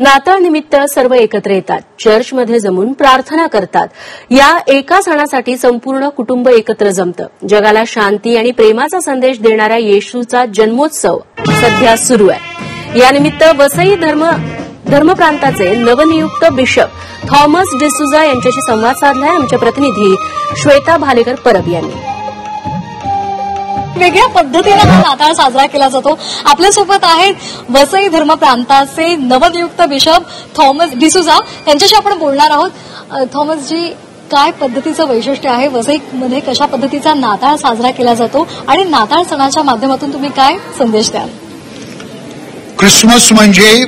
नाताळ निमित्त सर्व एकत्र येतात, चर्चमध्ये जमून प्रार्थना करतात. या एका सणासाठी संपूर्ण कुटुंब एकत्र जमतं. जगाला शांती आणि प्रेमाचा संदेश देणाऱ्या येशूचा जन्मोत्सव सध्या सुरू आहे. यानिमित्त वसई धर्मप्रांताचे नवनियुक्त बिशप थॉमस डिसूजा यांच्याशी संवाद साधलाय आमच्या प्रतिनिधी श्वेता भालेकर परब यांनी. वेगळ्या पद्धतीने हा नाताळ साजरा केला जातो. आपल्यासोबत आहेत वसई धर्मप्रांताचे नवनियुक्त बिशप थॉमस डिसूजा, त्यांच्याशी आपण बोलणार आहोत. थॉमस जी, काय पद्धतीचं वैशिष्ट्य आहे वसईमध्ये, कशा पद्धतीचा नाताळ साजरा केला जातो आणि नाताळ सणाच्या माध्यमातून तुम्ही काय संदेश द्याल? ख्रिसमस म्हणजे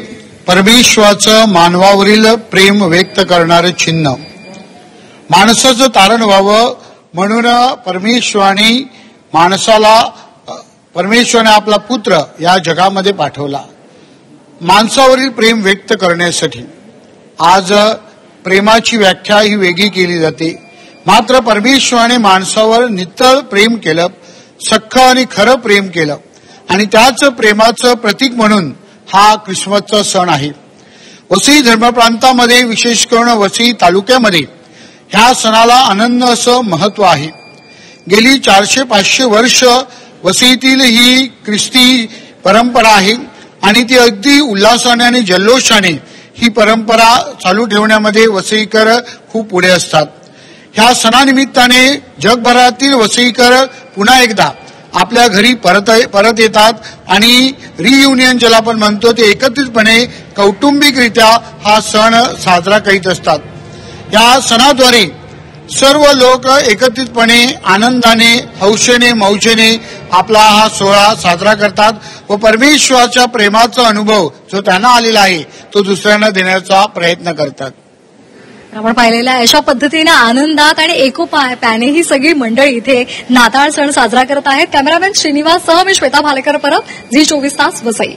परमेश्वराचं मानवावरील प्रेम व्यक्त करणारं चिन्ह. माणसाचं तारण व्हावं म्हणून परमेश्वराने आपला पुत्र या जगामध्ये पाठवला माणसावरील प्रेम व्यक्त करण्यासाठी. आज प्रेमाची व्याख्या ही वेगळी केली जाते, मात्र परमेश्वराने माणसावर नितळ प्रेम केलं, सख्ख आणि खरं प्रेम केलं आणि त्याच प्रेमाचं प्रतीक म्हणून हा ख्रिसमसचा सण आहे. वसई धर्मप्रांतामध्ये, विशेष करून वसई तालुक्यामध्ये ह्या सणाला अनन्य असं महत्व आहे. गेली 400-500 वर्ष वसईतील ही ख्रिस्ती परंपरा आहे आणि ती अगदी उल्हासाने आणि जल्लोषाने ही परंपरा चालू ठेवण्यामध्ये वसईकर खूप पुढे असतात. ह्या सणानिमित्ताने जगभरातील वसईकर पुन्हा एकदा आपल्या घरी परत येतात आणि रियुनियन ज्याला आपण म्हणतो ते एकत्रितपणे कौटुंबिकरित्या हा सण साजरा करीत असतात. या सणाद्वारे सर्व लोक एकत्रितपणे आनंदाने, हौशेने, मौजेने आपला हा सोहळा साजरा करतात व परमेश्वराच्या प्रेमाचा अनुभव जो त्यांना आलेला आहे तो दुसऱ्यांना देण्याचा प्रयत्न करतात. आपण पाहिलेलं आहे अशा पद्धतीने आनंदात आणि एकोप्याने ही सगळी मंडळी इथे नाताळ सण साजरा करत आहेत. कॅमेरामॅन श्रीनिवास सह मी श्वेता भालेकर परब, झी 24 तास वसई.